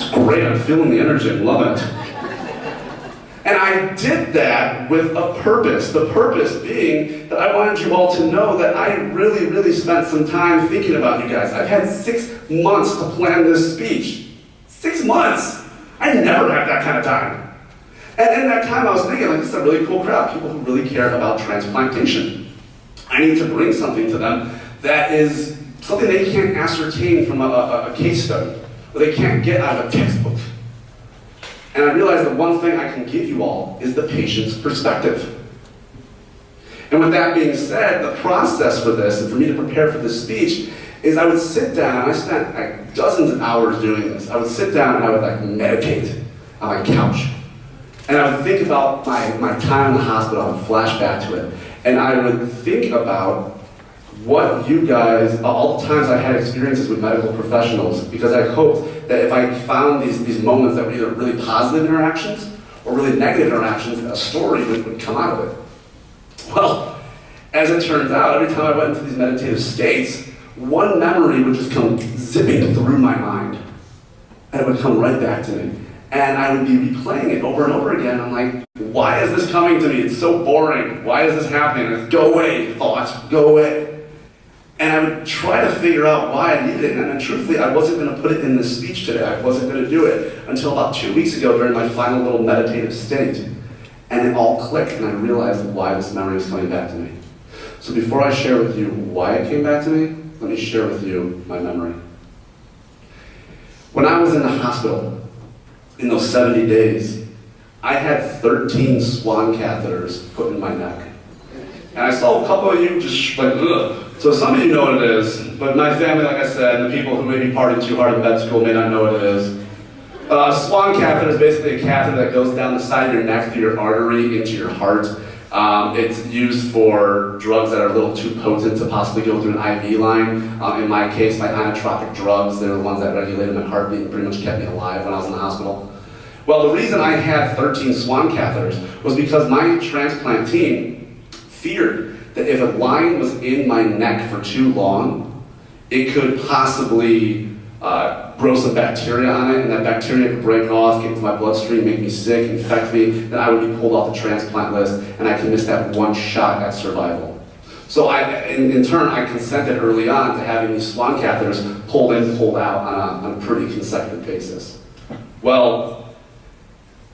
It's great, I'm feeling the energy, I'm loving it. And I did that with a purpose. The purpose being that I wanted you all to know that I really, really spent some time thinking about you guys. I've had 6 months to plan this speech. 6 months! I never had that kind of time. And in that time I was thinking, like, this is a really cool crowd, people who really care about transplantation. I need to bring something to them that is something they can't ascertain from a case study, or they can't get out of a textbook. And I realized that one thing I can give you all is the patient's perspective. And with that being said, the process for this, and for me to prepare for this speech, is I would sit down, and I spent like dozens of hours doing this. I would sit down and I would like meditate on my couch. And I would think about my time in the hospital, I would flash back to it. And I would think about what you guys, all the times I had experiences with medical professionals, because I hoped that if I found these moments that were either really positive interactions or really negative interactions, a story would come out of it. Well, as it turns out, every time I went into these meditative states, one memory would just come zipping through my mind. And it would come right back to me. And I would be replaying it over and over again. I'm like, why is this coming to me? It's so boring. Why is this happening? It's, go away, thoughts, go away. And I would try to figure out why I needed it, and then truthfully, I wasn't going to put it in this speech today. I wasn't going to do it until about 2 weeks ago during my final little meditative state. And it all clicked, and I realized why this memory was coming back to me. So before I share with you why it came back to me, let me share with you my memory. When I was in the hospital, in those 70 days, I had 13 swan catheters put in my neck. And I saw a couple of you just like, ugh. So some of you know what it is, but my family, like I said, and the people who may be partying too hard in med school may not know what it is. A swan catheter is basically a catheter that goes down the side of your neck through your artery into your heart. It's used for drugs that are a little too potent to possibly go through an IV line. In my case, my inotropic drugs, they're the ones that regulated my heartbeat and pretty much kept me alive when I was in the hospital. Well, the reason I had 13 swan catheters was because my transplant team feared that if a line was in my neck for too long, it could possibly grow some bacteria on it, and that bacteria could break off, get into my bloodstream, make me sick, infect me, then I would be pulled off the transplant list, and I could miss that one shot at survival. So in turn, I consented early on to having these swan catheters pulled in, pulled out on a pretty consecutive basis. Well,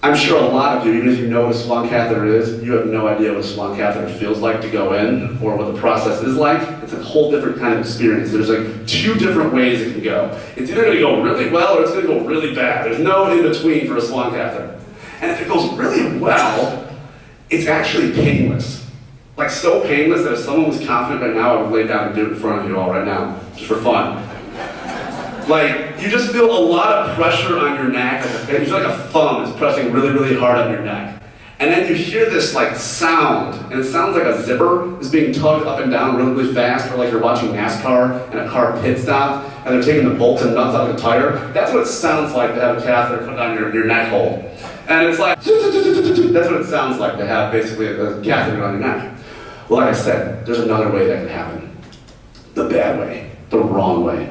I'm sure a lot of you, even if you know what a swan catheter is, you have no idea what a swan catheter feels like to go in, or what the process is like. It's a whole different kind of experience. There's like 2 different ways it can go. It's either going to go really well, or it's going to go really bad. There's no in-between for a swan catheter. And if it goes really well, it's actually painless. Like so painless that if someone was confident right now, I would lay down and do it in front of you all right now, just for fun. Like, you just feel a lot of pressure on your neck, it's like a thumb is pressing really, really hard on your neck. And then you hear this like sound, and it sounds like a zipper is being tugged up and down really, really fast, or like you're watching NASCAR and a car pit stop, and they're taking the bolts and nuts out of the tire. That's what it sounds like to have a catheter put on your neck hole. And it's like, that's what it sounds like to have basically a catheter on your neck. Well, like I said, there's another way that can happen. The bad way, the wrong way.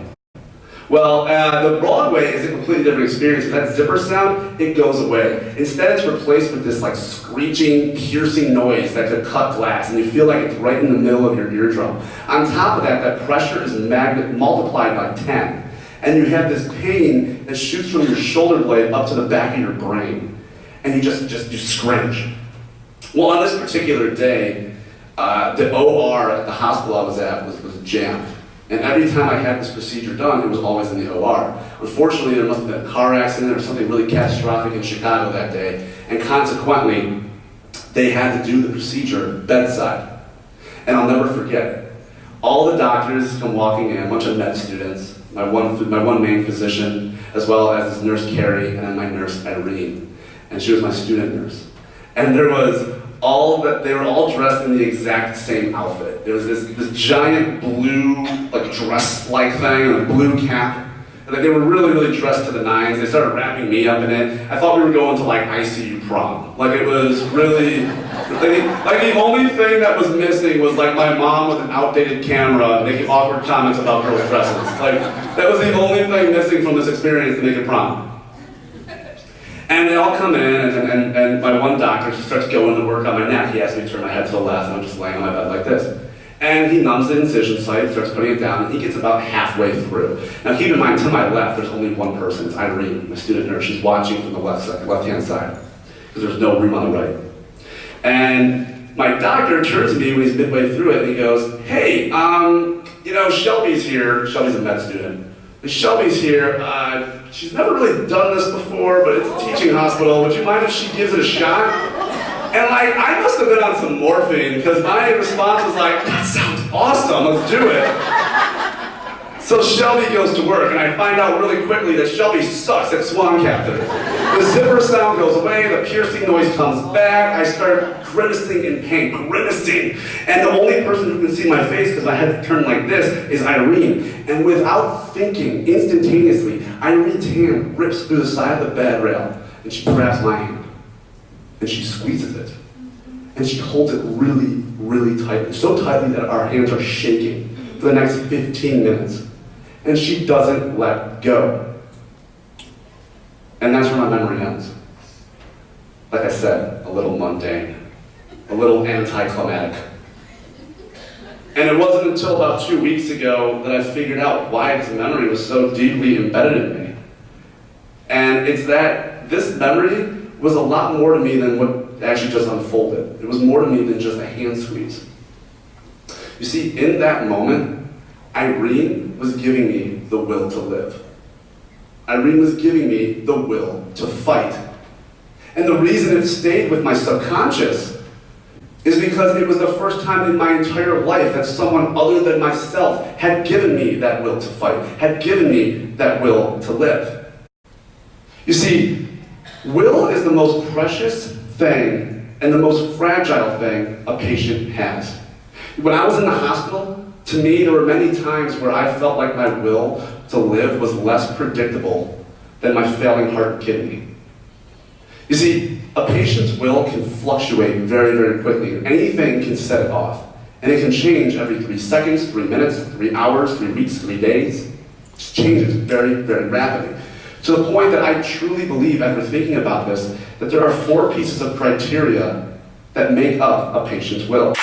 Well, the wrong way is a completely different experience. That zipper sound, it goes away. Instead, it's replaced with this like screeching, piercing noise that could cut glass, and you feel like it's right in the middle of your eardrum. On top of that, that pressure is multiplied by 10, and you have this pain that shoots from your shoulder blade up to the back of your brain, and you scringe. Well, on this particular day, the OR at the hospital I was at was jammed. And every time I had this procedure done, it was always in the OR. Unfortunately, there must have been a car accident or something really catastrophic in Chicago that day, and consequently, they had to do the procedure bedside. And I'll never forget it. All the doctors come walking in, a bunch of med students, my one main physician, as well as this nurse Carrie, and then my nurse Irene. And she was my student nurse. And they were all dressed in the exact same outfit. There was this giant blue, like dress-like thing, and a blue cap. And they were really, really dressed to the nines. They started wrapping me up in it. I thought we were going to like ICU prom. Like it was really, like the only thing that was missing was like my mom with an outdated camera making awkward comments about girls' dresses. Like that was the only thing missing from this experience to make it prom. And they all come in, and my one doctor, he starts going to work on my neck. He asks me to turn my head to the left, and I'm just laying on my bed like this. And he numbs the incision site, starts putting it down, and he gets about halfway through. Now keep in mind, to my left, there's only one person. It's Irene, my student nurse. She's watching from the left-hand side, because there's no room on the right. And my doctor turns to me when he's midway through it, and he goes, hey, Shelby's here. Shelby's a med student. Shelby's here. She's never really done this before, but it's a teaching hospital. Would you mind if she gives it a shot? And I must have been on some morphine, because my response was like, that sounds awesome, let's do it. So Shelby goes to work, and I find out really quickly that Shelby sucks at swan catheters. The zipper sound goes away, the piercing noise comes back, I start grimacing in pain, grimacing. And the only person who can see my face, because my head's turned like this, is Irene. And without thinking, instantaneously, Irene's hand rips through the side of the bed rail, and she grabs my hand. And she squeezes it. And she holds it really, really tightly. So tightly that our hands are shaking for the next 15 minutes. And she doesn't let go. And that's where my memory ends. Like I said, a little mundane. A little anticlimactic. And it wasn't until about 2 weeks ago that I figured out why this memory was so deeply embedded in me. And it's that this memory was a lot more to me than what actually just unfolded. It was more to me than just a hand squeeze. You see, in that moment, Irene was giving me the will to live. Irene was giving me the will to fight. And the reason it stayed with my subconscious is because it was the first time in my entire life that someone other than myself had given me that will to fight, had given me that will to live. You see, will is the most precious thing and the most fragile thing a patient has. When I was in the hospital, to me, there were many times where I felt like my will to live was less predictable than my failing heart and kidney. You see, a patient's will can fluctuate very, very quickly, and anything can set it off. And it can change every 3 seconds, 3 minutes, 3 hours, 3 weeks, 3 days. It just changes very, very rapidly. To the point that I truly believe, after thinking about this, that there are 4 pieces of criteria that make up a patient's will.